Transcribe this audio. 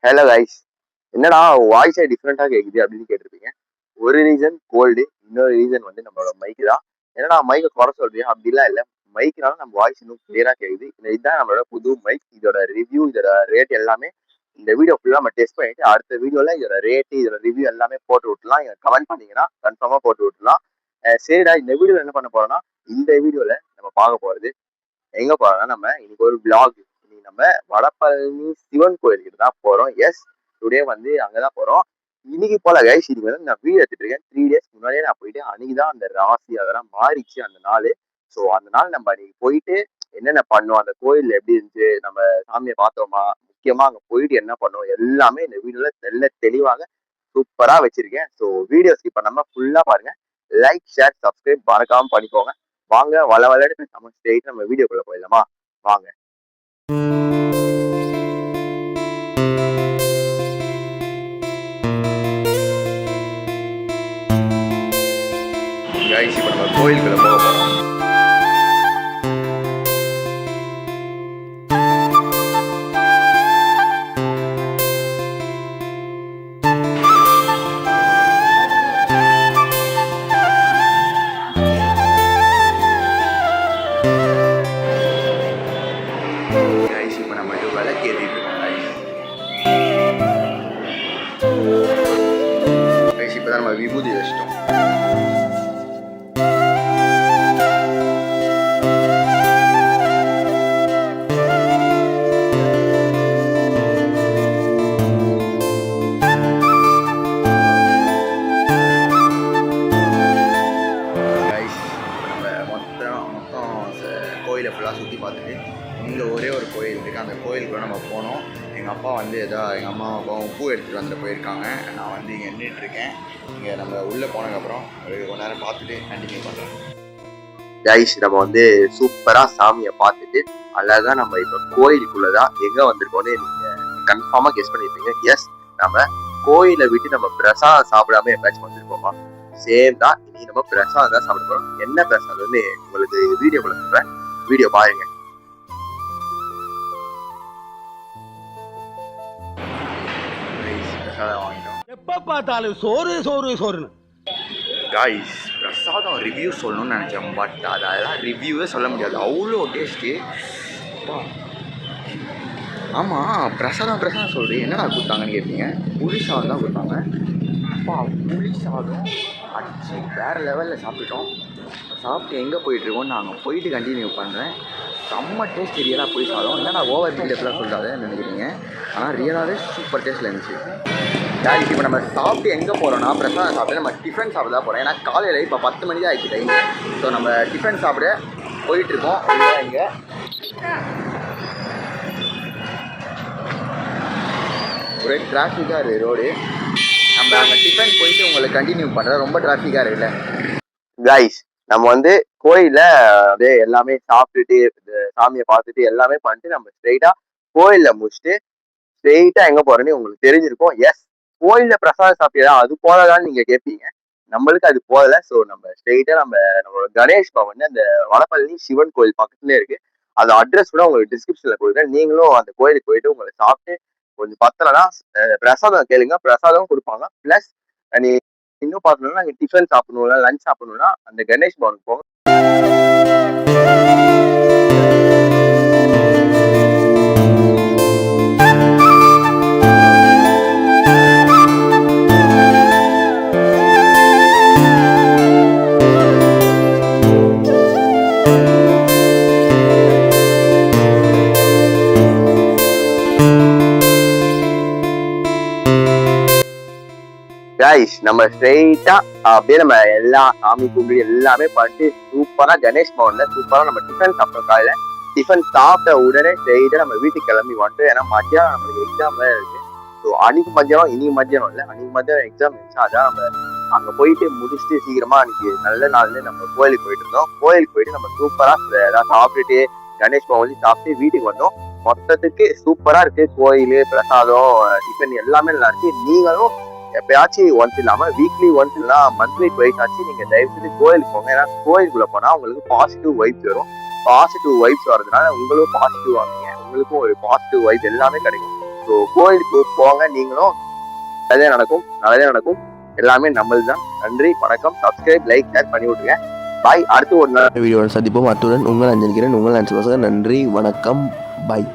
Hello guys, என்னடா வாய்ஸே டிஃப்ரெண்டா கேக்குது அப்படின்னு கேட்டிருப்பீங்க. ஒரு ரீசன் கோல்டு, இன்னொரு ரீசன் வந்து நம்மளோட மைக் தான். என்னடா மைக்கை குறை சொல்றியா? அப்படிலாம் இல்லை, மைக்னால நம்ம வாய்ஸ் இன்னும் கிளியரா கேக்குது. இதுதான் நம்மளோட புது மைக். இதோட ரிவ்யூ, இதோட ரேட் எல்லாமே இந்த வீடியோ ஃபுல்லா நம்ம டெஸ்ட் பண்ணிட்டு அடுத்த வீடியோல இதோட ரேட்டு, இதோட ரிவ்யூ எல்லாமே போட்டு விட்டுலாம். கமெண்ட் பண்ணீங்கன்னா கன்ஃபார்மா போட்டு விட்டுலாம். சரிடா, இந்த வீடியோல என்ன பண்ண போறோம்னா, இந்த வீடியோல நம்ம பார்க்க போறது எங்க போறோம்னா, நம்ம இன்னைக்கு ஒரு vlog. இன்னைக்கு நம்ம வடபழனி சிவன் கோயிலுக்கு தான் போறோம். எஸ், டுடே வந்து அங்கதான் போறோம். இன்னைக்கு போல கைஸ், இன்னைக்கு வந்து நான் வீடியோ எடுத்துட்டு இருக்கேன். 3 days முன்னாடியே நான் போயிட்டு அன்னைக்குதான் அந்த ராசி அதெல்லாம் மாறிச்சு அந்த நாள். ஸோ அந்த நாள் நம்ம அன்னைக்கு போயிட்டு என்னென்ன பண்ணோம், அந்த கோயில் எப்படி இருந்துச்சு, நம்ம சாமியை பார்த்தோமா, முக்கியமா அங்க போயிட்டு என்ன பண்ணோம், எல்லாமே இந்த வீடியோல தெளிவாக சூப்பரா வச்சிருக்கேன். ஸோ வீடியோ ஸ்கிப் பண்ணாம ஃபுல்லா பாருங்க. லைக், ஷேர், சப்ஸ்கிரைப் மறக்காம பண்ணிக்கோங்க. வாங்க வளவலன்னு நம்ம ஸ்ட்ரெயிட் நம்ம வீடியோக்குள்ள போயிடலாமா? வாங்க கைஸ், இப்போ நம்ம கோயிலுக்குள்ள போக போறோம். கைஸ், இப்போ நம்ம இது விளக்கு ஏற்றிட்டு இருக்கோம். கைஸ், இப்போ தான் நம்ம விபூதி வச்சிட்டோம். கோயிலை ஃபுல்லாக சுற்றி பார்த்துட்டு இங்கே ஒரே ஒரு கோயில் இருக்குது, அந்த கோயிலுக்குள்ள நம்ம போனோம். எங்கள் அப்பா வந்து எங்கள் அம்மா அப்பாவும் பூ எடுத்துகிட்டு வந்துட்டு போயிருக்காங்க. நான் வந்து இங்கே நின்றுட்டுருக்கேன். இங்கே நம்ம உள்ளே போனதுக்கப்புறம் ஒரு கொஞ்ச நேரம் பார்த்துட்டு கண்டினியூ பண்ணுறேன். கைஸ், நம்ம வந்து சூப்பராக சாமியை பார்த்துட்டு அழகாக நம்ம இப்போ கோயிலுக்குள்ளதான் எங்கே வந்திருக்கோன்னு நீங்கள் கன்ஃபார்மாக கெஸ் பண்ணியிருப்பீங்க. எஸ், நம்ம கோயிலை விட்டு நம்ம பிரசாதம் சாப்பிடாம எப்பயாச்சும் வந்திருக்கோமா? சேம் தான். இனி நம்ம பிரசாதம் தான் சாப்பிட போகிறோம். என்ன பிரசாதம்னு உங்களுக்கு வீடியோக்குள்ள சொல்கிறேன், வீடியோ பாருங்க. பிரசாதம் வாங்கிட்டோம். எப்ப பார்த்தாலும் சோறு சோறு சோறுன்னு. காய்ஸ், பிரசாதம் ரிவ்யூ சொல்லணும்னு நினச்சேன், பட் அதெல்லாம் ரிவ்யூவே சொல்ல முடியாது, அவ்வளோ டேஸ்ட்டு. ஆமாம், பிரசாதம் சொல்கிறேன், என்னடா கொடுத்தாங்கன்னு கேட்பீங்க. புளி சாதம் தான் கொடுத்தாங்க. அப்பா, புளி சாதம் அடிச்சு வேறு லெவலில் சாப்பிட்டோம். சாப்பிட்டு எங்கே போயிட்டுருக்கோம், நாங்கள் போயிட்டு கண்டினியூ பண்ணுறேன். செம்ம டேஸ்ட், ரியலாக புளி சாதம். என்னடா ஓவர் பில்டப்லாம் சொல்கிறாருன்னு நினைக்கிறீங்க, ஆனால் ரியலாகவே சூப்பர் டேஸ்ட்டில் இருந்துச்சு. டாடி, இப்போ நம்ம சாப்பிட்டு எங்கே போகிறோன்னா, பிரசாதம் சாப்பிட்டு நம்ம டிஃபன் சாப்பிட தான் போகிறோம். ஏன்னா காலையில் இப்போ 10 மணி தான் ஆயிடுச்சு டைம். ஸோ நம்ம டிஃபன் சாப்பிட போயிட்டுருக்கோம். இங்கே ஒரே டிராஃபிக்காக இருக்குது ரோடு. நம்ம அங்கே டிஃபன் போயிட்டு உங்களுக்கு கண்டினியூ பண்ணுறோம். ரொம்ப டிராஃபிக்காக இருக்குல்ல கைஸ். நம்ம வந்து கோயிலில் அப்படியே எல்லாமே சாப்பிட்டுட்டு சாமியை பார்த்துட்டு எல்லாமே பண்ணிட்டு நம்ம ஸ்ட்ரெயிட்டாக கோயிலில் முடிச்சுட்டு ஸ்ட்ரெயிட்டாக எங்கே போகிறேன்னு உங்களுக்கு தெரிஞ்சிருக்கும். எஸ், கோயிலில் பிரசாதம் சாப்பிட்டா அது போதலான்னு நீங்கள் கேட்பீங்க. நம்மளுக்கு அது போதலை. ஸோ நம்ம ஸ்ட்ரெயிட்டாக நம்மளோட கணேஷ் பவன் அந்த வடபழனி சிவன் கோயில் பக்கத்துலேயே இருக்குது. அது அட்ரஸ் கூட உங்களுக்கு டிஸ்கிரிப்ஷனில் கொடுக்குறேன். நீங்களும் அந்த கோயிலுக்கு போயிட்டு உங்களை சாப்பிட்டு கொஞ்சம் பத்தலைன்னா பிரசாதம் கேளுங்க, பிரசாதம் கொடுப்பாங்க. ப்ளஸ் நீ இன்னும் பார்க்கணும்னா நாங்கள் டிஃபன் சாப்பிடணும்ல, லஞ்ச் சாப்பிடணும்னா அந்த கணேஷ் பவனுக்கு போங்க. கைஸ், நம்ம ஸ்ட்ரெயிட்டா அப்படியே நம்ம எல்லா சாமி கும்பிட்டு எல்லாமே பண்ணிட்டு சூப்பரா கணேஷ் பவன்ல சூப்பரா நம்ம டிஃபன் சாப்பிட்டோம். காலையில டிஃபன் சாப்பிட்ட உடனே ஸ்ட்ரெயிட்டா நம்ம வீட்டுக்கு கிளம்பி வந்துட்டு, ஏன்னா மத்தியானம் நம்மளுக்கு எக்ஸாம் வேற இருக்கு. ஸோ இன்னைக்கு மத்தியானம் இல்லை, அன்னைக்கு மத்தியானம் எக்ஸாம் இருந்துச்சு. அதான் நம்ம அங்க போயிட்டு முடிச்சுட்டு சீக்கிரமா அன்னைக்கு நல்ல நாள்ல நம்ம கோயிலுக்கு போயிட்டு இருந்தோம். கோயிலுக்கு போயிட்டு நம்ம சூப்பரா ஏதாவது சாப்பிட்டுட்டு கணேஷ் பவன் சாப்பிட்டு வீட்டுக்கு வந்தோம். மொத்தத்துக்கு சூப்பரா இருக்கு கோயில், பிரசாதம், டிஃபன் எல்லாமே நல்லா இருக்கு. நீங்களும் எப்பயாச்சும் ஒன்ஸ் இல்லாம வீக்லி ஒன்ஸ் இல்லைன்னா மந்த்லி ட்வைஸ் ஆச்சு நீங்க தயவு செஞ்சு கோயிலுக்கு போங்க. ஏன்னா கோயிலுக்குள்ள போனா உங்களுக்கு பாசிட்டிவ் வைப்ஸ் வரும். பாசிட்டிவ் வைப்ஸ் வர்றதுனால உங்களும் பாசிட்டிவ் ஆவீங்க, உங்களுக்கும் ஒரு பாசிட்டிவ் வைப் எல்லாமே கிடைக்கும். ஸோ கோயிலுக்கு போங்க, நீங்களும் நல்லதே நடக்கும், நல்லதே நடக்கும். எல்லாமே நம்மளுது தான். நன்றி, வணக்கம். சப்ஸ்கிரைப், லைக், ஷேர் பண்ணி விட்டுருங்க. பாய். அடுத்து ஒரு நல்ல வீடியோவில் சந்திப்போம். அத்துடன் உங்கள் அஞ்சலிக்கிறேன். உங்கள் அஞ்சல் வாசகர். நன்றி, வணக்கம், பாய்.